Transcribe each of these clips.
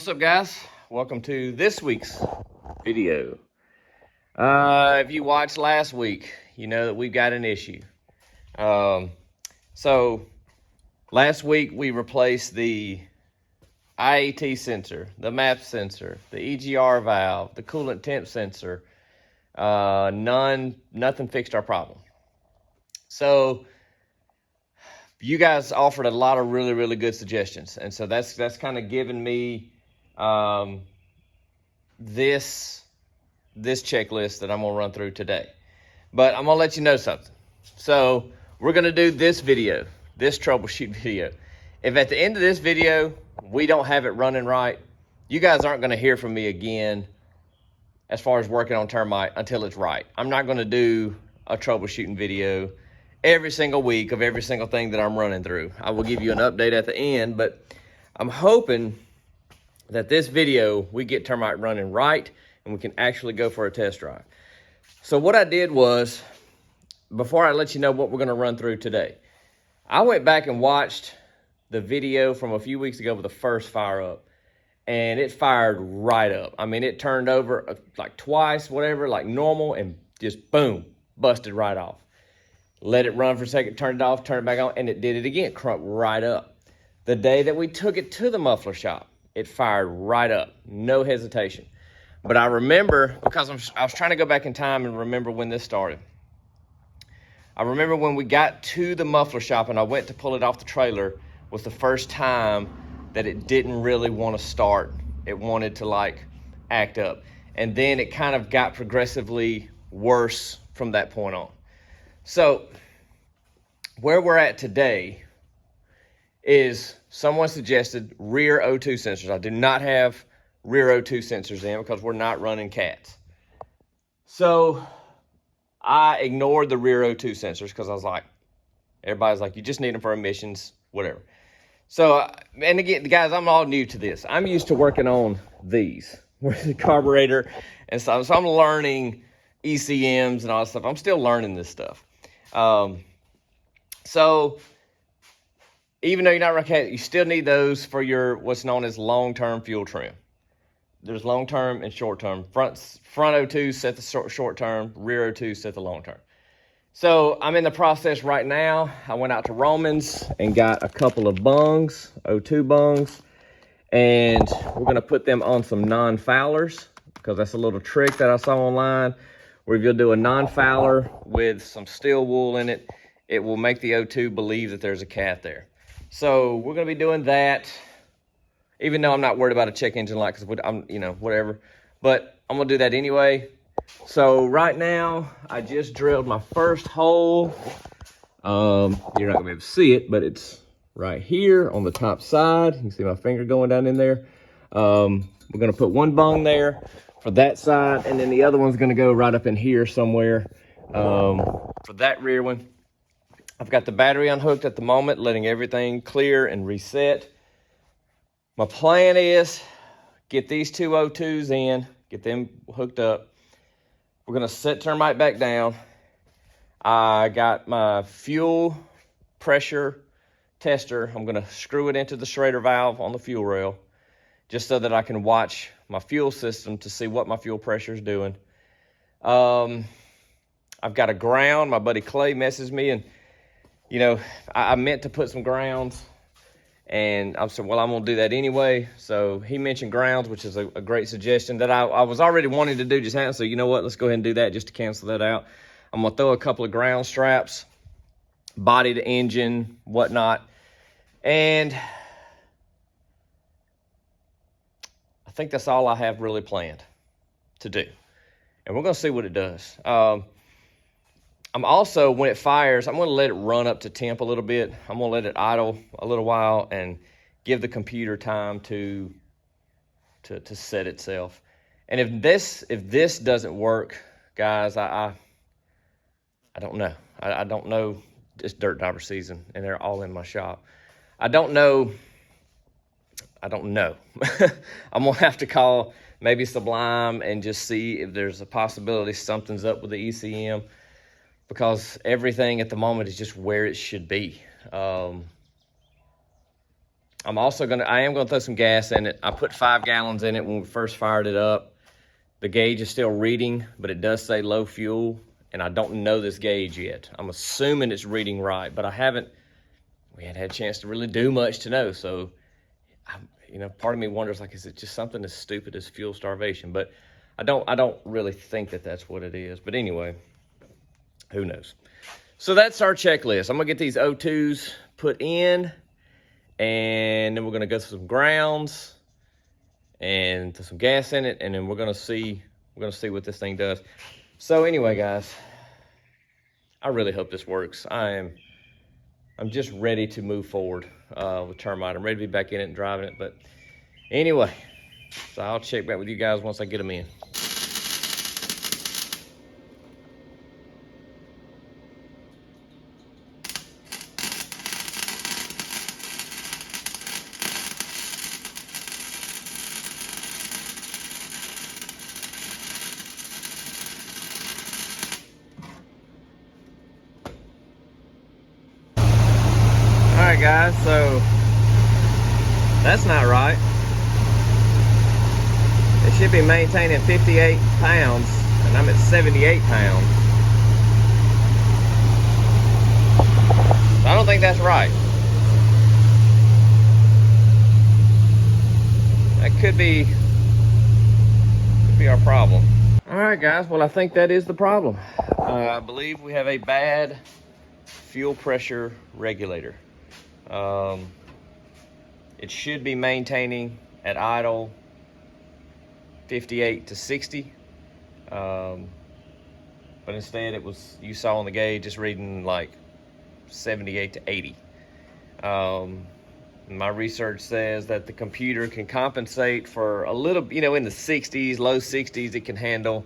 What's up, guys? Welcome to this week's video. If you watched last week, you know that we've got an issue. So last week we replaced the IAT sensor, the MAP sensor, the EGR valve, the coolant temp sensor. Nothing fixed our problem. So you guys offered a lot of really good suggestions, and so that's kind of given me this checklist that I'm gonna run through today. But I'm gonna let you know something. So we're gonna do this video, this troubleshoot video. If at the end of this video we don't have it running right, you guys aren't gonna hear from me again as far as working on termite until it's right. I'm not gonna do a troubleshooting video every single week of every single thing that I'm running through. I will give you an update at the end, but I'm hoping that this video we get termite running right and we can actually go for a test drive. So what I did was, before I let you know what we're gonna run through today, I went back and watched the video from a few weeks ago with the first fire up, and it fired right up. I mean, it turned over like twice, whatever, like normal, and just boom, busted right off. Let it run for a second, turned it off, turned it back on, and it did it again, crunked right up. The day that we took it to the muffler shop, it fired right up, no hesitation. But I remember, because I was trying to go back in time and remember when this started. I remember when we got to the muffler shop and I went to pull it off the trailer was the first time that it didn't really want to start. It wanted to like act up. And then it kind of got progressively worse from that point on. So where we're at today is someone suggested rear O2 sensors. I do not have rear O2 sensors in because we're not running cats. So I ignored the rear O2 sensors because I was like, everybody's like, you just need them for emissions, whatever. So, and again, guys, I'm all new to this. I'm used to working on these with the carburetor and stuff. So I'm learning ECMs and all that stuff. I'm still learning this stuff. So even though you're not running cat, you still need those for your what's known as long-term fuel trim. There's long-term and short-term. Front O2 set the short-term, rear O2 set the long-term. So I'm in the process right now. I went out to Romans and got a couple of bungs, O2 bungs, and we're gonna put them on some non-foulers because that's a little trick that I saw online where if you'll do a non-fouler with some steel wool in it, it will make the O2 believe that there's a cat there. So we're gonna be doing that, even though I'm not worried about a check engine light because I'm, you know, whatever. But I'm gonna do that anyway. So right now, I just drilled my first hole. You're not gonna be able to see it, but it's right here on the top side. You can see my finger going down in there. We're gonna put one bung there for that side, and then the other one's gonna go right up in here somewhere for that rear one. I've got the battery unhooked at the moment, letting everything clear and reset. My plan is get these two O2s in, get them hooked up. We're gonna set termite back down. I got my fuel pressure tester. I'm gonna screw it into the Schrader valve on the fuel rail just so that I can watch my fuel system to see what my fuel pressure is doing. I've got a ground. My buddy Clay messes me, and you know, I meant to put some grounds, and I said, well, I'm gonna do that anyway. So he mentioned grounds, which is a great suggestion that I was already wanting to do just now. So you know what, let's go ahead and do that just to cancel that out. I'm gonna throw a couple of ground straps, body the engine, whatnot. And I think that's all I have really planned to do. And we're gonna see what it does. I'm also, when it fires, I'm gonna let it run up to temp a little bit. I'm gonna let it idle a little while and give the computer time to set itself. And if this doesn't work, guys, I don't know. I don't know. It's dirt diver season and they're all in my shop. I don't know. I'm gonna have to call maybe Sublime and just see if there's a possibility something's up with the ECM, because everything at the moment is just where it should be. I am gonna throw some gas in it. I put 5 gallons in it when we first fired it up. The gauge is still reading, but it does say low fuel, and I don't know this gauge yet. I'm assuming it's reading right, but we hadn't had a chance to really do much to know. So, part of me wonders, like, is it just something as stupid as fuel starvation? But I don't really think that that's what it is. But anyway, who knows? So that's our checklist. I'm gonna get these O2s put in, and then we're gonna go through some grounds and throw some gas in it, and then we're gonna see what this thing does. So anyway, guys, I really hope this works. I'm just ready to move forward with Termite. I'm ready to be back in it and driving it. But anyway, so I'll check back with you guys once I get them in. All right, guys, so that's not right. It should be maintaining 58 pounds, and I'm at 78 pounds. So I don't think that's right. That could be our problem. All right, guys, well, I think that is the problem. I believe we have a bad fuel pressure regulator. It should be maintaining at idle 58 to 60, but instead it was, you saw on the gauge, just reading like 78 to 80. My research says that the computer can compensate for a little, in the 60s, low 60s, it can handle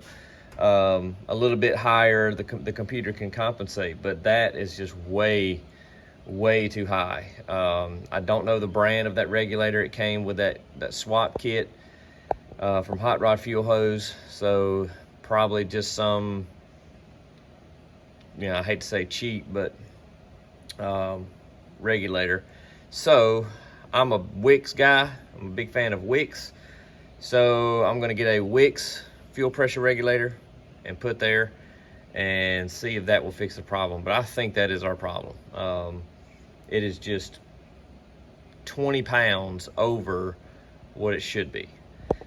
a little bit higher. The computer can compensate, but that is just way too high. I don't know the brand of that regulator. It came with that swap kit from Hot Rod Fuel Hose, so probably just some, I hate to say cheap, but regulator. So I'm a Wix guy. I'm a big fan of Wix, so I'm gonna get a Wix fuel pressure regulator and put there and see if that will fix the problem. But I think that is our problem. It is just 20 pounds over what it should be.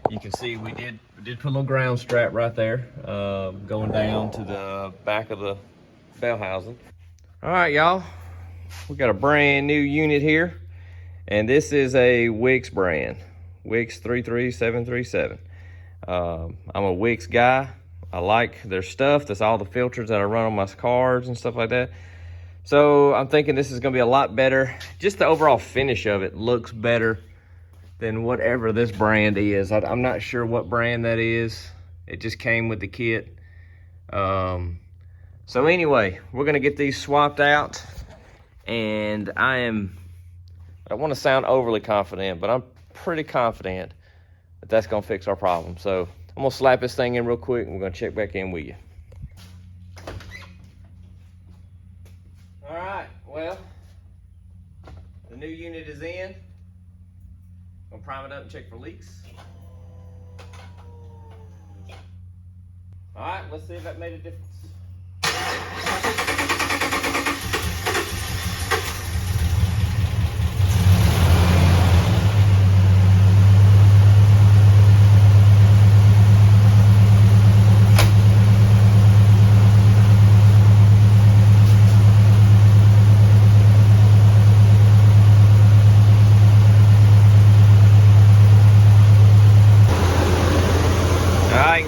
You can see we did put a little ground strap right there, going down to the back of the bell housing. All right, y'all, we got a brand new unit here, and this is a Wix brand, Wix 33737. I'm a Wix guy. I like their stuff. That's all the filters that I run on my cars and stuff like that. So I'm thinking this is gonna be a lot better. Just the overall finish of it looks better than whatever this brand is. I'm not sure what brand that is. It just came with the kit. So anyway, we're gonna get these swapped out, and I don't wanna sound overly confident, but I'm pretty confident that that's gonna fix our problem. So I'm gonna slap this thing in real quick, and we're gonna check back in with you. All right, well, the new unit is in. I'm gonna prime it up and check for leaks. All right, let's see if that made a difference.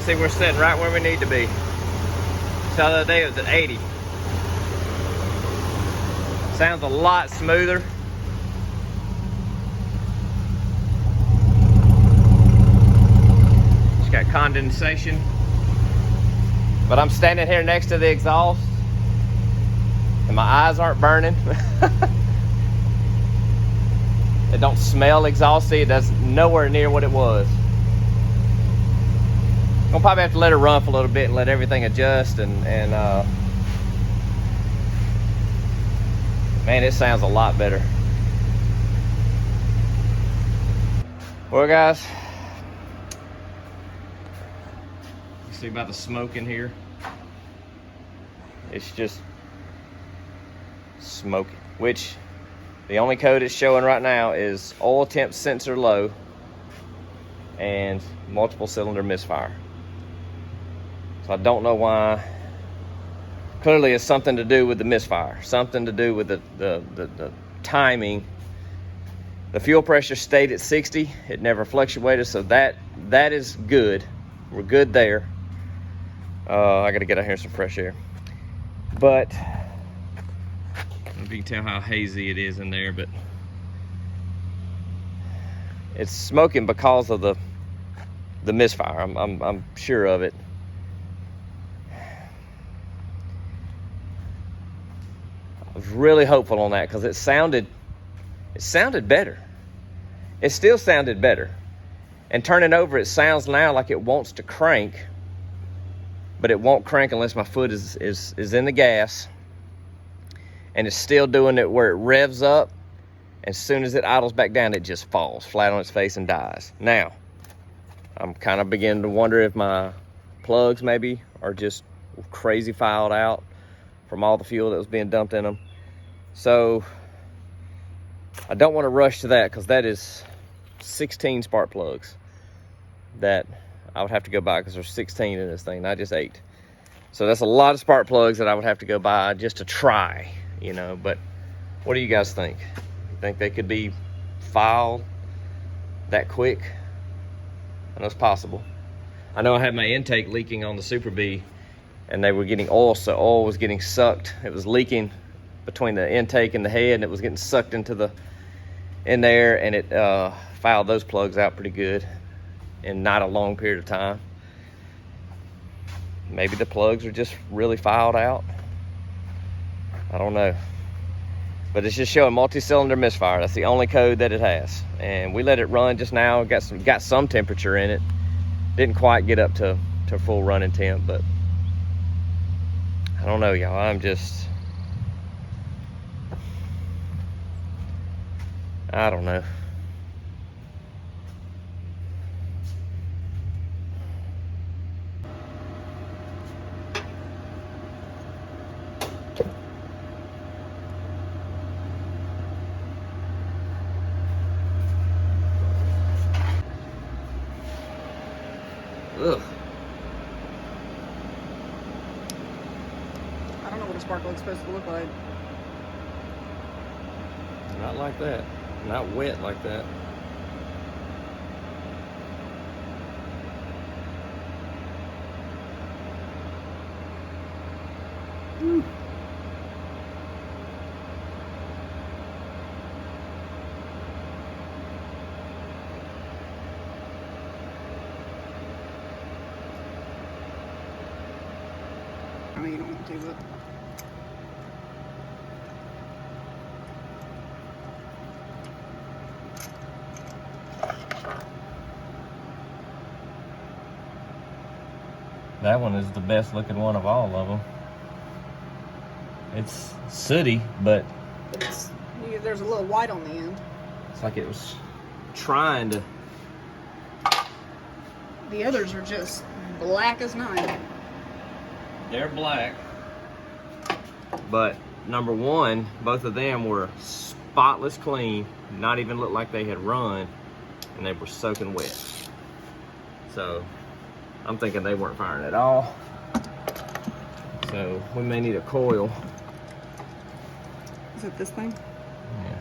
See, we're sitting right where we need to be. So the other day it was at 80. Sounds a lot smoother. Just got condensation. But I'm standing here next to the exhaust, and my eyes aren't burning. It don't smell exhausty. It does nowhere near what it was. I'll probably have to let it run for a little bit and let everything adjust, and man, it sounds a lot better. Well, guys, you see about the smoke in here? It's just smoking, which the only code it's showing right now is oil temp sensor low and multiple cylinder misfire. So I don't know why. Clearly it's something to do with the misfire, something to do with the timing. The fuel pressure stayed at 60. It never fluctuated, so that is good. We're good there. I gotta get out here some fresh air. But I don't know if you can tell how hazy it is in there, but it's smoking because of the misfire. I'm sure of it. I was really hopeful on that because it sounded better. It still sounded better. And turning over, it sounds now like it wants to crank, but it won't crank unless my foot is in the gas. And it's still doing it where it revs up. As soon as it idles back down, it just falls flat on its face and dies. Now, I'm kind of beginning to wonder if my plugs maybe are just crazy fouled out from all the fuel that was being dumped in them. So I don't want to rush to that because that is 16 spark plugs that I would have to go buy because there's 16 in this thing, not just 8. So that's a lot of spark plugs that I would have to go buy just to try, you know. But what do you guys think? You think they could be filed that quick? I know it's possible. I know I had my intake leaking on the Super Bee and they were getting oil, so oil was getting sucked. It was leaking between the intake and the head, and it was getting sucked into in there, and it fouled those plugs out pretty good in not a long period of time. Maybe the plugs are just really fouled out. I don't know. But it's just showing multi-cylinder misfire. That's the only code that it has. And we let it run just now. Got some temperature in it. Didn't quite get up to full running temp, but I don't know, y'all. I don't know. Ugh. I don't know what a spark plug's supposed to look like. Not like that. Not wet like that. Whew. I mean, you don't want to, but That one is the best looking one of all of them. It's sooty, but it's, there's a little white on the end. It's like it was trying to. The others are just black as night. They're black, but number one, both of them were spotless clean, not even looked like they had run, and they were soaking wet. So I'm thinking they weren't firing at all. So we may need a coil. Is it this thing? Yeah,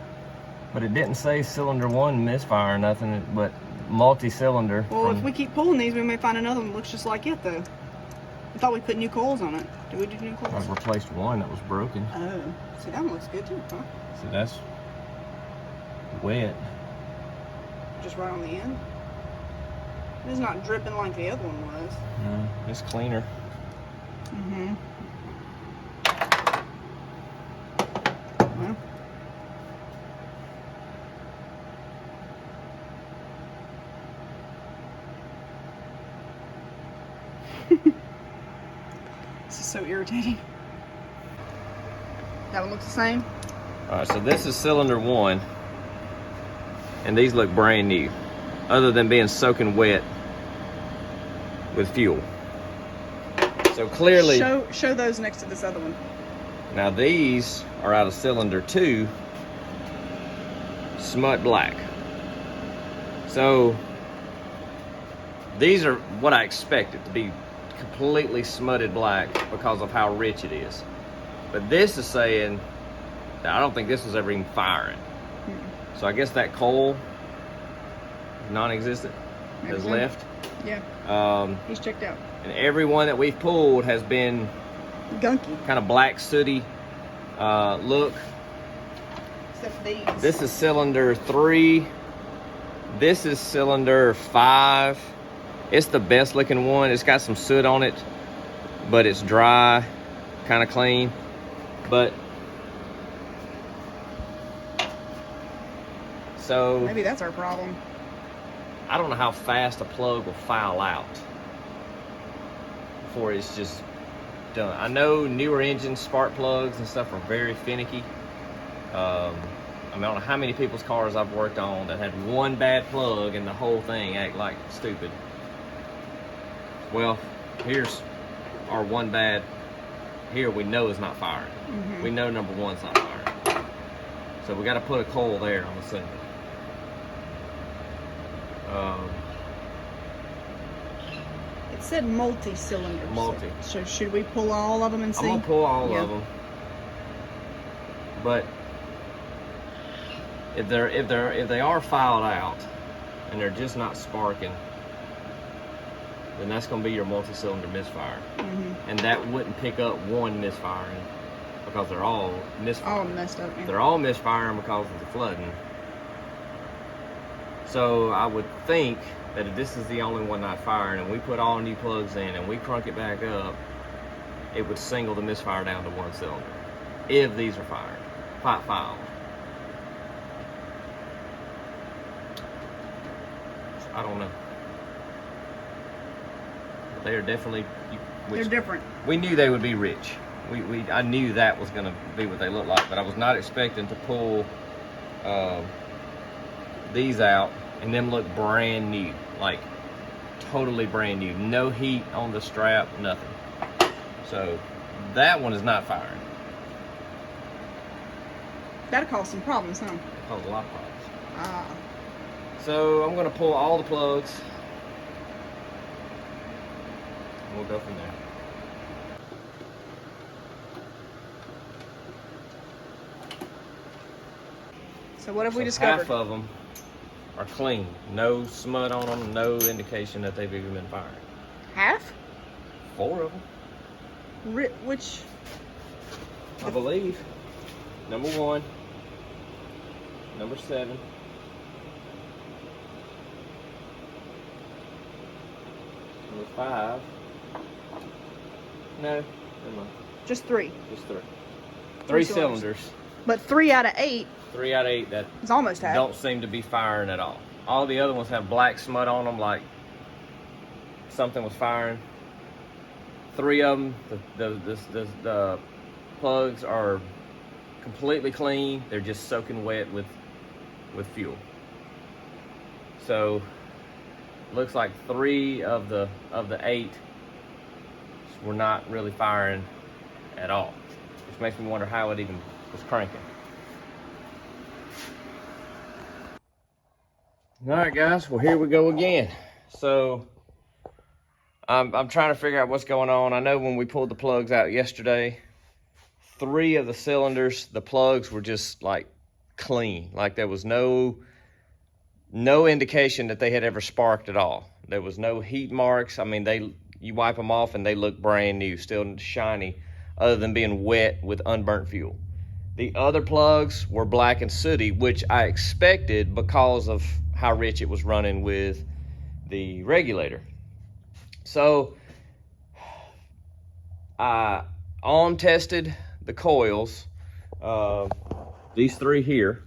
but it didn't say cylinder one misfire or nothing, but multi-cylinder. Well, if we keep pulling these, we may find another one that looks just like it, though. I thought we put new coils on it. Did we do new coils? I've replaced one that was broken. Oh, see, that one looks good too, huh? See, that's wet. Just right on the end. It's not dripping like the other one was. No, it's cleaner. Mm-hmm. Well. This is so irritating. That one looks the same? All right, so this is cylinder one, and these look brand new. other than being soaking wet with fuel. So clearly, show those next to this other one. now these are out of cylinder 2, smut black. So these are what I expected to be completely smutted black because of how rich it is. But this is saying that I don't think this was ever even firing. So I guess that coil, non-existent, has left. Yeah. He's checked out. And every one that we've pulled has been gunky, kind of black sooty look. Except for these. This is cylinder 3. This is cylinder 5. It's the best looking one. It's got some soot on it, but it's dry, kind of clean. But so maybe that's our problem. I don't know how fast a plug will foul out before it's just done. I know newer engines, spark plugs and stuff are very finicky. I mean, I don't know how many people's cars I've worked on that had one bad plug and the whole thing act like stupid. Well, here's our one bad. Here we know is not firing. We know number 1's not firing. So we got to put a coil there, I'm assuming. It said multi-cylinder. Multi. So should we pull all of them and see? I'm gonna pull all of them. But if they are filed out and they're just not sparking, then that's gonna be your multi-cylinder misfire. And that wouldn't pick up one misfiring because they're all misfiring. All messed up. Yeah. They're all misfiring because of the flooding. So I would think that if this is the only one not firing and we put all new plugs in and we crunk it back up, it would single the misfire down to 1 cylinder if these are fired, filed. I don't know. But they are definitely. They're different. We knew they would be rich. I knew that was going to be what they look like, but I was not expecting to pull these out and them look brand new, like totally brand new. No heat on the strap, nothing. So that one is not firing. That'll cause some problems, huh? Cause a lot of problems. So I'm going to pull all the plugs. And we'll go from there. So what have we discovered? Half of them are clean. No smut on them, no indication that they've even been firing. Half? 4 of them. Which? I believe. Number 1. Number 7. Number 5. No, never mind. Just 3. Just 3. 3 cylinders. But 3 out of 8. 3 out of 8 that is almost half. Don't seem to be firing at all. All the other ones have black smut on them, like something was firing. 3 of them, the plugs are completely clean. They're just soaking wet with fuel. So looks like 3 of the 8 were not really firing at all, which makes me wonder how it even was cranking. All right, guys. Well, here we go again. So I'm trying to figure out what's going on. I know when we pulled the plugs out yesterday, 3 of the cylinders, the plugs were just like clean. Like there was no indication that they had ever sparked at all. There was no heat marks. I mean, you wipe them off and they look brand new, still shiny, other than being wet with unburnt fuel. The other plugs were black and sooty, which I expected because of how rich it was running with the regulator. So I tested the coils, these 3 here,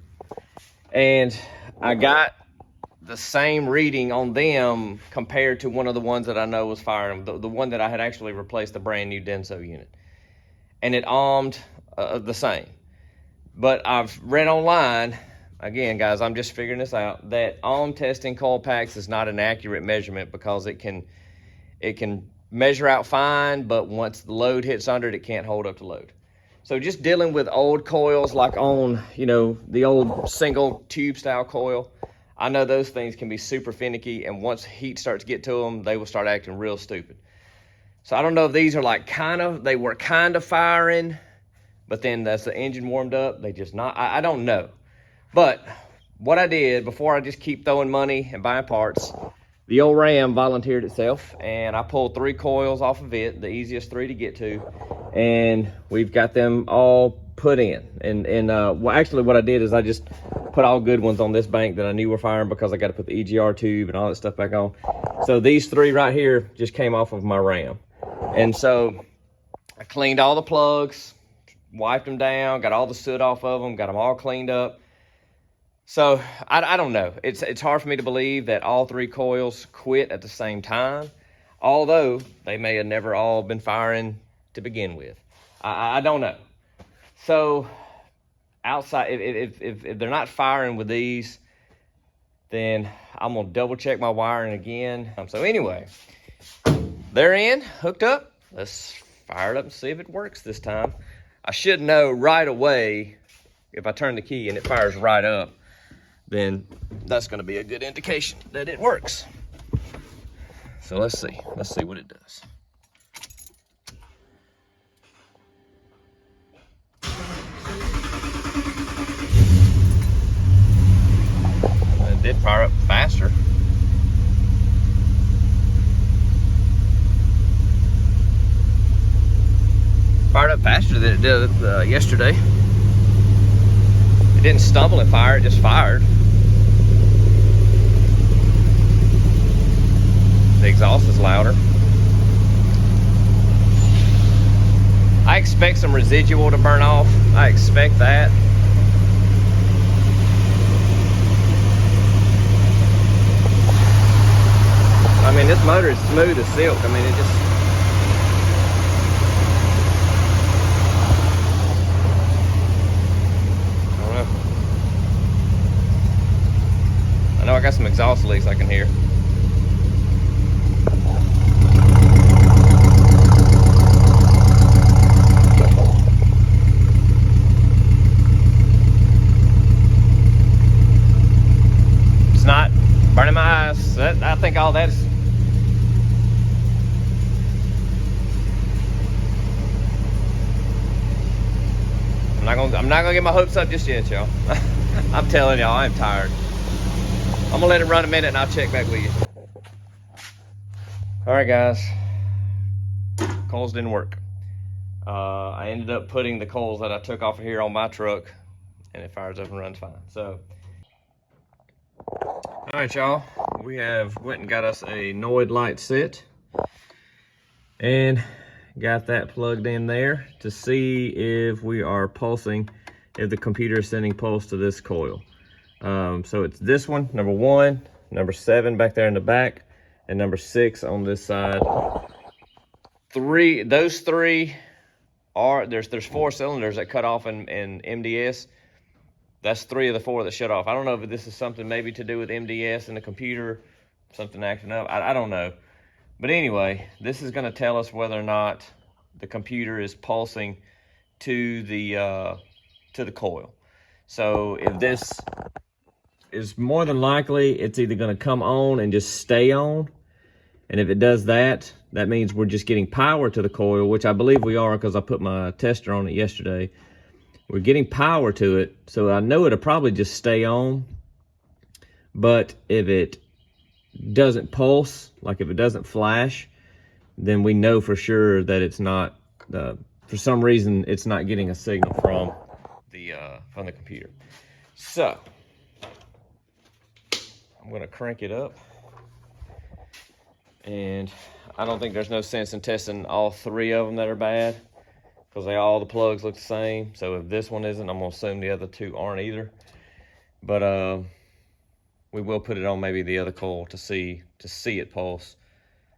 and I got the same reading on them compared to one of the ones that I know was firing, the one that I had actually replaced the brand new Denso unit, and it ohmed the same. But I've read online again, guys, I'm just figuring this out, that on testing coil packs is not an accurate measurement because it can measure out fine, but once the load hits under it, it can't hold up to load. So just dealing with old coils like on, you know, the old single tube style coil, I know those things can be super finicky, and once heat starts to get to them, they will start acting real stupid. So I don't know if these are like they were kind of firing, but then as the engine warmed up, they just not, I don't know. But what I did, before I just keep throwing money and buying parts, the old Ram volunteered itself, and I pulled 3 coils off of it, the easiest 3 to get to, and we've got them all put in. And well, actually what I did is I just put all good ones on this bank that I knew were firing because I got to put the EGR tube and all that stuff back on. So these 3 right here just came off of my Ram. And so I cleaned all the plugs, wiped them down, got all the soot off of them, got them all cleaned up. So I don't know. It's hard for me to believe that all 3 coils quit at the same time, although they may have never all been firing to begin with. I don't know. So outside, if they're not firing with these, then I'm gonna double check my wiring again. So anyway, they're in, hooked up. Let's fire it up and see if it works this time. I should know right away if I turn the key and it fires right up, then that's going to be a good indication that it works. So let's see what it does. It did fire up faster. Fired up faster than it did yesterday. It didn't stumble and fire, it just fired. The exhaust is louder. I expect some residual to burn off. I expect that. I mean, this motor is smooth as silk. I mean, it just... I know I got some exhaust leaks I can hear. It's not burning my eyes. I think all that's... I'm not gonna get my hopes up just yet, y'all. I'm telling y'all, I'm tired. I'm gonna let it run a minute and I'll check back with you. All right, guys. Coils didn't work. I ended up putting the coils that I took off of here on my truck, and it fires up and runs fine. So, all right, y'all. We have went and got us a Noid light set, and got that plugged in there to see if we are pulsing, if the computer is sending pulse to this coil. So it's this one, number 1, number 7 back there in the back, and number 6 on this side. Those 3 are, there's 4 cylinders that cut off in MDS. That's 3 of the 4 that shut off. I don't know if this is something maybe to do with MDS and the computer, something acting up. I don't know. But anyway, this is gonna tell us whether or not the computer is pulsing to the coil. So if this is, more than likely, it's either going to come on and just stay on. And if it does that, that means we're just getting power to the coil, which I believe we are because I put my tester on it yesterday. We're getting power to it, so I know it'll probably just stay on. But if it doesn't pulse, like if it doesn't flash, then we know for sure that it's not, for some reason, it's not getting a signal from the computer. So I'm gonna crank it up, and I don't think there's no sense in testing all 3 of them that are bad, because all the plugs look the same. So if this one isn't, I'm gonna assume the other 2 aren't either. But we will put it on maybe the other coil to see it pulse,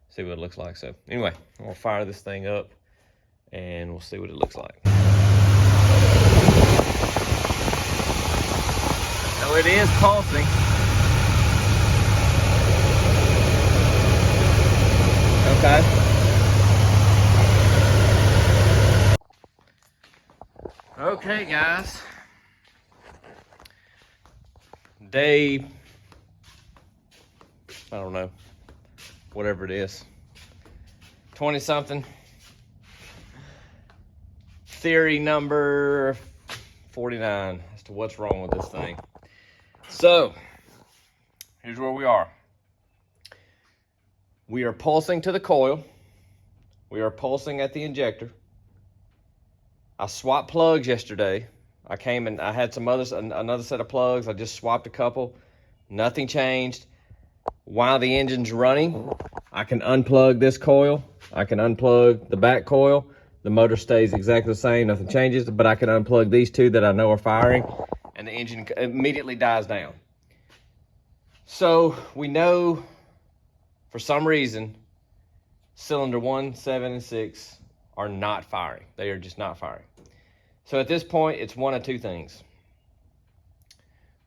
see what it looks like. So anyway, I'm gonna fire this thing up and we'll see what it looks like. So it is pulsing. Okay. Okay, guys. Day, I don't know, whatever it is, 20 something. Theory number 49 as to what's wrong with this thing. So, here's where we are. We are pulsing to the coil. We are pulsing at the injector. I swapped plugs yesterday. I came and I had another set of plugs. I just swapped a couple. Nothing changed. While the engine's running, I can unplug this coil. I can unplug the back coil. The motor stays exactly the same. Nothing changes, but I can unplug these two that I know are firing, and the engine immediately dies down. So we know for some reason, cylinder 1, 7, and 6 are not firing. They are just not firing. So at this point, it's one of two things.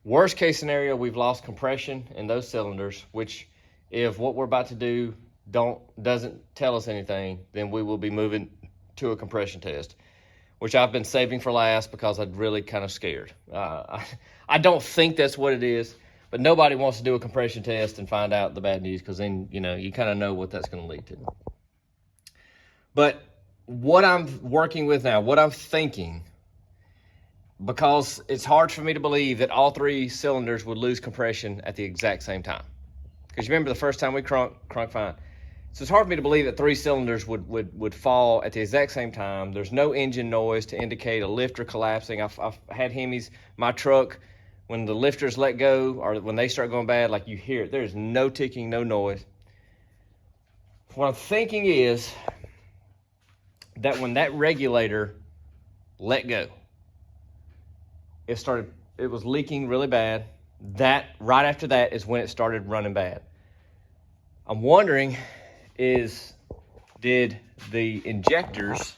Worst case scenario, we've lost compression in those cylinders, which if what we're about to do doesn't tell us anything, then we will be moving to a compression test, which I've been saving for last because I'm really kind of scared. I don't think that's what it is, but nobody wants to do a compression test and find out the bad news, because then, you know, you kind of know what that's going to lead to. But what I'm working with now, what I'm thinking, because it's hard for me to believe that all three cylinders would lose compression at the exact same time. Because you remember the first time we crunk fine. So it's hard for me to believe that three cylinders would fall at the exact same time. There's no engine noise to indicate a lifter collapsing. I've had Hemis, my truck, when the lifters let go or when they start going bad, like you hear it, there's no ticking, no noise. What I'm thinking is that when that regulator let go, it was leaking really bad. That right after that is when it started running bad. I'm wondering did the injectors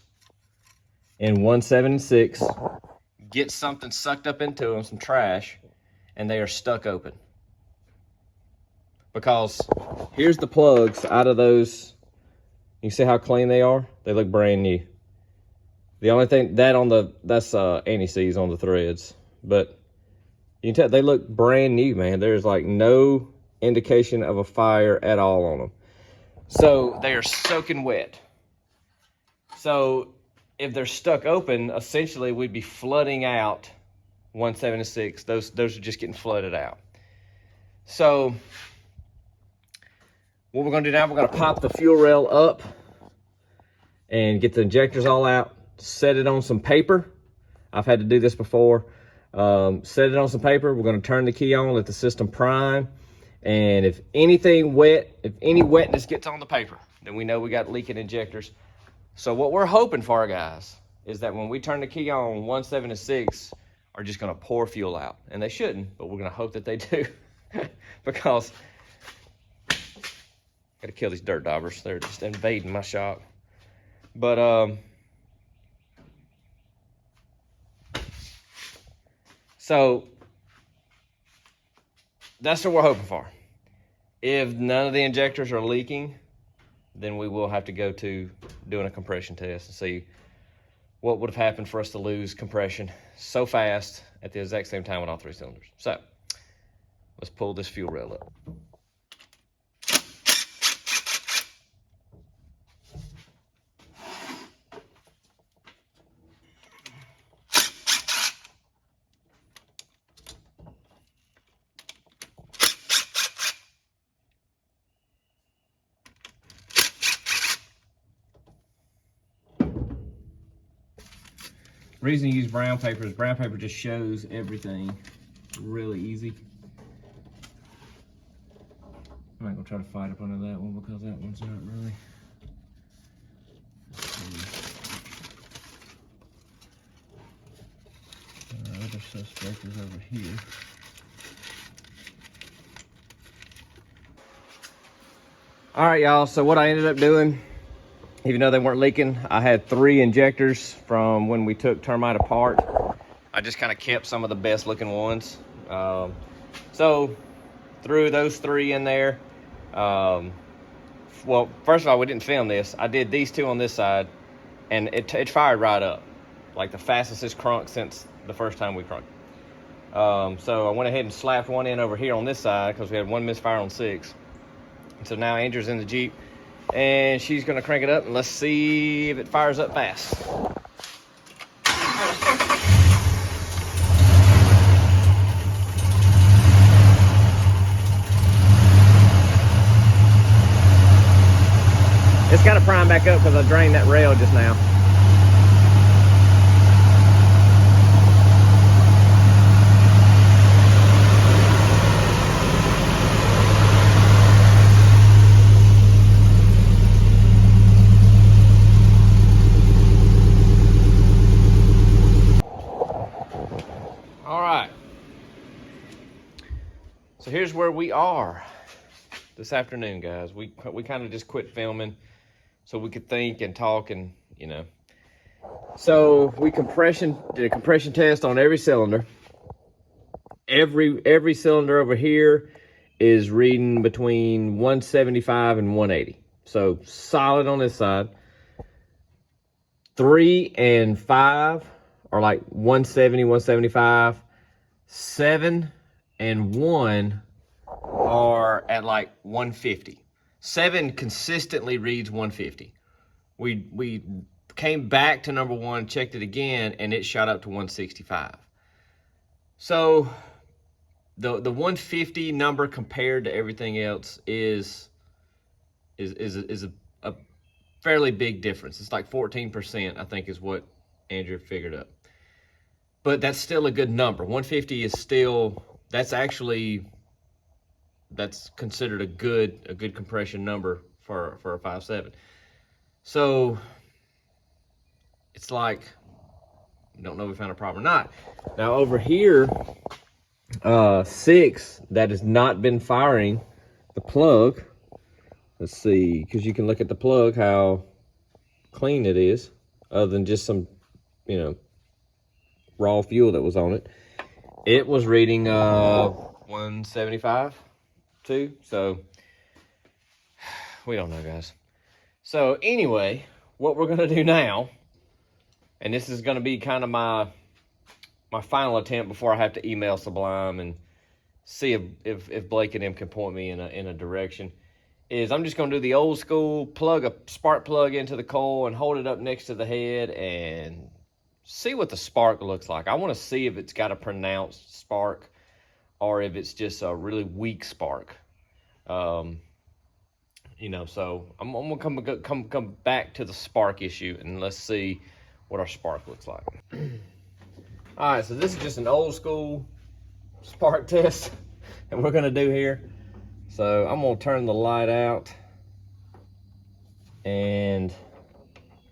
in 1, 7, and 6 get something sucked up into them, some trash, and they are stuck open? Because here's the plugs out of those. You see how clean they are? They look brand new. The only thing that's anti-seize on the threads, but you can tell they look brand new, man. There's like no indication of a fire at all on them. So they are soaking wet. So if they're stuck open, essentially we'd be flooding out 1, 7, and 6. Those are just getting flooded out. So what we're gonna do now, we're gonna pop the fuel rail up and get the injectors all out, set it on some paper. I've had to do this before. Set it on some paper. We're gonna turn the key on, let the system prime. And if anything wet, if any wetness gets on the paper, then we know we got leaking injectors. So what we're hoping for, guys, is that when we turn the key on, 1, 7, and 6 are just gonna pour fuel out. And they shouldn't, but we're gonna hope that they do. Because gotta kill these dirt daubers. They're just invading my shop. But so that's what we're hoping for. If none of the injectors are leaking, then we will have to go to doing a compression test and see what would have happened for us to lose compression so fast at the exact same time with all three cylinders. So let's pull this fuel rail up. The reason you use brown paper is brown paper just shows everything really easy. I'm not gonna try to fight up under that one because that one's not really. Our other suspect is over here. All right, y'all, so what I ended up doing, even though they weren't leaking, I had 3 injectors from when we took termite apart. I just kind of kept some of the best looking ones So threw those 3 in there. Well, first of all, we didn't film this. I did these 2 on this side, and it fired right up, like the fastest it's crunked since the first time we crunked. So I went ahead and slapped 1 in over here on this side because we had 1 misfire on 6. And so now Andrew's in the Jeep, and she's gonna crank it up, and let's see if it fires up fast. It's got to prime back up because I drained that rail just now. All right. So here's where we are this afternoon, guys. We kind of just quit filming so we could think and talk, and you know. So we did a compression test on every cylinder. Every cylinder over here is reading between 175 and 180. So solid on this side. 3 and 5 are like 170, 175. 7 and 1 are at like 150. 7 consistently reads 150. We came back to number 1, checked it again, and it shot up to 165. So the 150 number compared to everything else is a fairly big difference. It's like 14%, I think, is what Andrew figured up. But that's still a good number. 150 is still, that's considered a good compression number for a 5.7. So it's like, we don't know if we found a problem or not. Now over here, 6 that has not been firing the plug. Let's see, because you can look at the plug how clean it is, other than just some, you know, raw fuel that was on it. It was reading 175 too. So we don't know, guys. So anyway, what we're gonna do now, and this is gonna be kind of my final attempt before I have to email Sublime and see if Blake and him can point me in a direction, is I'm just gonna do the old school, plug a spark plug into the coil and hold it up next to the head and see what the spark looks like. I want to see if it's got a pronounced spark or if it's just a really weak spark. You know, so I'm gonna come back to the spark issue, and let's see what our spark looks like. All right, so this is just an old school spark test that we're gonna do here. So I'm gonna turn the light out, and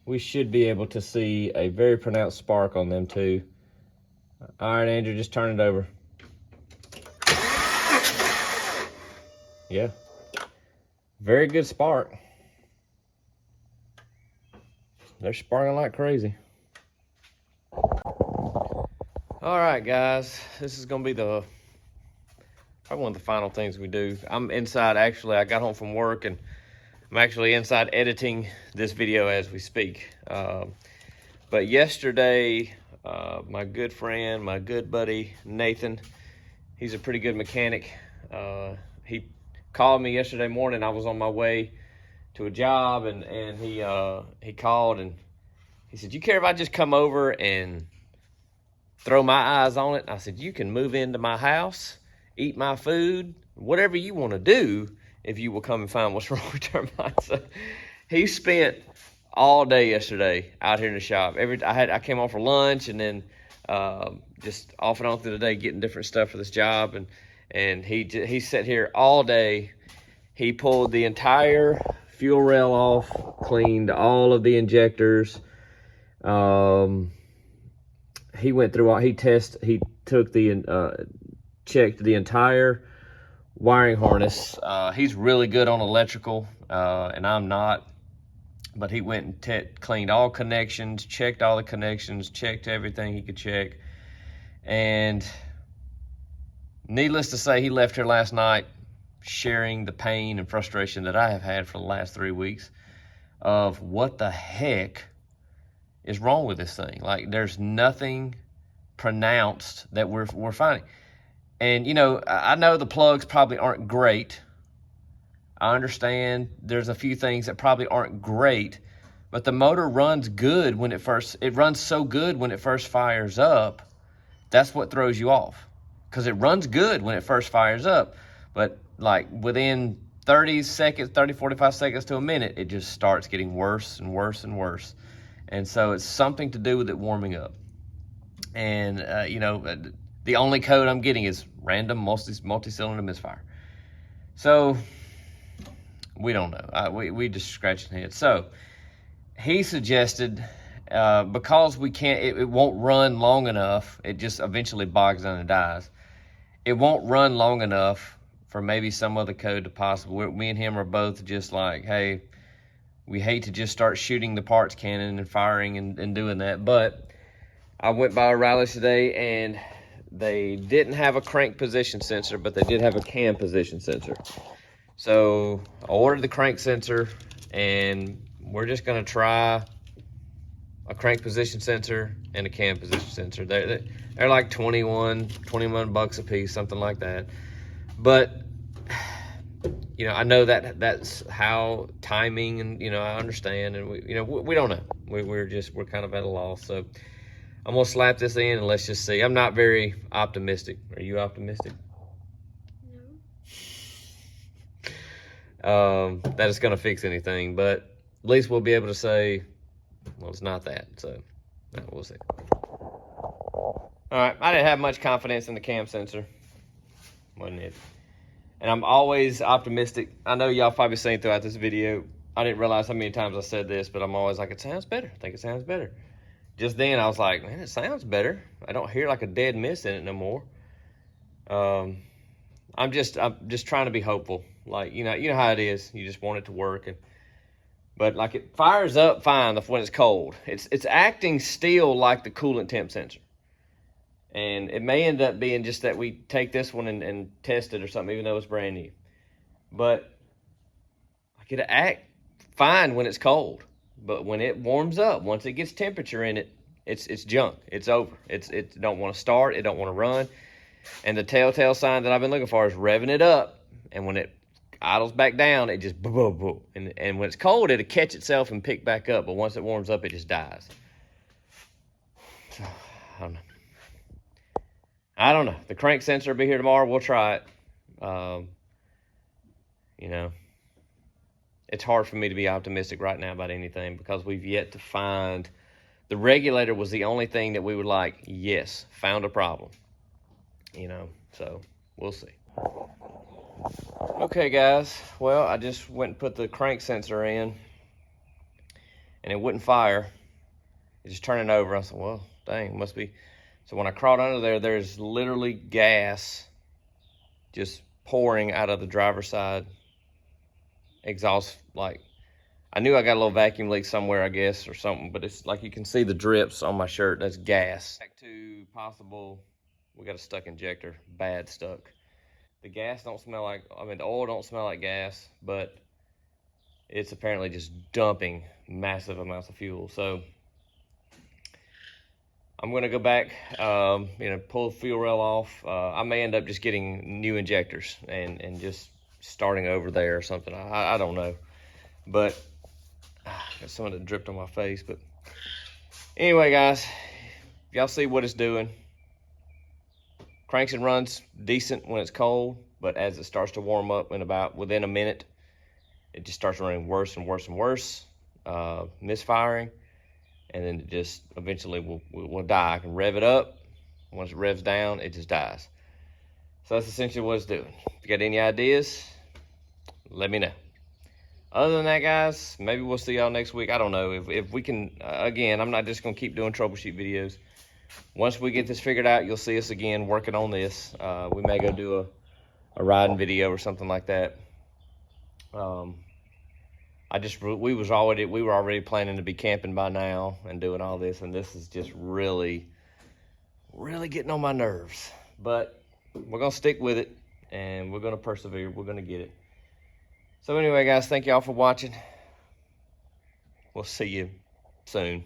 we should be able to see a very pronounced spark on them too. All right, Andrew, just turn it over. Yeah, very good spark. They're sparking like crazy. All right, guys, this is gonna be probably one of the final things we do. I'm inside, actually. I got home from work and I'm actually inside editing this video as we speak. But yesterday, my good friend, my good buddy, Nathan, he's a pretty good mechanic. He called me yesterday morning. I was on my way to a job, and he called and he said, "You care if I just come over and throw my eyes on it?" I said, "You can move into my house, eat my food, whatever you want to do, if you will come and find what's wrong with your mind." So he spent all day yesterday out here in the shop. I came on for lunch, and then just off and on through the day getting different stuff for this job, and he sat here all day. He pulled the entire fuel rail off, cleaned all of the injectors. He went through all, he checked the entire wiring harness. He's really good on electrical, and I'm not, but he went and cleaned all connections, checked all the connections, checked everything he could check, and needless to say, he left here last night sharing the pain and frustration that I have had for the last 3 weeks of what the heck is wrong with this thing. Like, there's nothing pronounced that we're finding. And, you know, I know the plugs probably aren't great. I understand there's a few things that probably aren't great, but the motor runs good when it runs so good when it first fires up. That's what throws you off, because it runs good when it first fires up, but like within 30 seconds, 30, 45 seconds to a minute, it just starts getting worse and worse and worse. And so it's something to do with it warming up. And, you know, the only code I'm getting is random multi-cylinder misfire. So we don't know. We just scratching heads. So he suggested, because we can't, it won't run long enough. It just eventually bogs down and dies. It won't run long enough for maybe some other code to possible. Me and him are both just like, hey, we hate to just start shooting the parts cannon and firing and doing that. But I went by O'Reilly's today, and they didn't have a crank position sensor, but they did have a cam position sensor. So I ordered the crank sensor, and we're just gonna try a crank position sensor and a cam position sensor. They're like 21 bucks a piece, something like that. But, you know, I know that's how timing, and, you know, I understand, and we don't know. We're kind of at a loss. So I'm gonna slap this in and let's just see. I'm not very optimistic. Are you optimistic? No. That it's gonna fix anything, but at least we'll be able to say, well, it's not that. So we'll see. All right, I didn't have much confidence in the cam sensor, wasn't it? And I'm always optimistic. I know y'all probably seen throughout this video, I didn't realize how many times I said this, but I'm always like, it sounds better. I think it sounds better. Just then I was like, man, it sounds better. I don't hear like a dead miss in it no more. I'm just trying to be hopeful. Like, you know how it is. You just want it to work. But like, it fires up fine when it's cold. It's acting still like the coolant temp sensor. And it may end up being just that we take this one and test it or something, even though it's brand new. But like, it act fine when it's cold. But when it warms up, once it gets temperature in it, it's junk. It's over. It don't want to start. It don't want to run. And the telltale sign that I've been looking for is revving it up. And when it idles back down, it just boom, boom, boom. And when it's cold, it'll catch itself and pick back up. But once it warms up, it just dies. So, I don't know. The crank sensor will be here tomorrow. We'll try it. You know, it's hard for me to be optimistic right now about anything, because we've yet to find. The regulator was the only thing that we were like, yes, found a problem. You know, so we'll see. Okay, guys. Well, I just went and put the crank sensor in, and it wouldn't fire. It just turning over. I said, well, dang, must be. So when I crawled under there, there's literally gas just pouring out of the driver's side exhaust. Like, I knew I got a little vacuum leak somewhere, I guess, or something, but it's like you can see the drips on my shirt. That's gas. Back to possible, we got a stuck injector, bad stuck. The gas don't smell like, the oil don't smell like gas, but it's apparently just dumping massive amounts of fuel. So I'm gonna go back, pull the fuel rail off. I may end up just getting new injectors and just starting over there or something. I don't know, but got some of it dripped on my face. But anyway, guys, y'all see what it's doing. Cranks and runs decent when it's cold, but as it starts to warm up within a minute, it just starts running worse and worse and worse, misfiring. And then it just eventually will die. I can rev it up. Once it revs down, it just dies. So that's essentially what it's doing. If you got any ideas, let me know. Other than that, guys, maybe we'll see y'all next week. I don't know. If we can, again, I'm not just going to keep doing troubleshoot videos. Once we get this figured out, you'll see us again working on this. We may go do a riding video or something like that. We were already planning to be camping by now and doing all this, and this is just really, really getting on my nerves. But we're gonna stick with it, and we're gonna persevere. We're gonna get it. So anyway, guys, thank y'all for watching. We'll see you soon.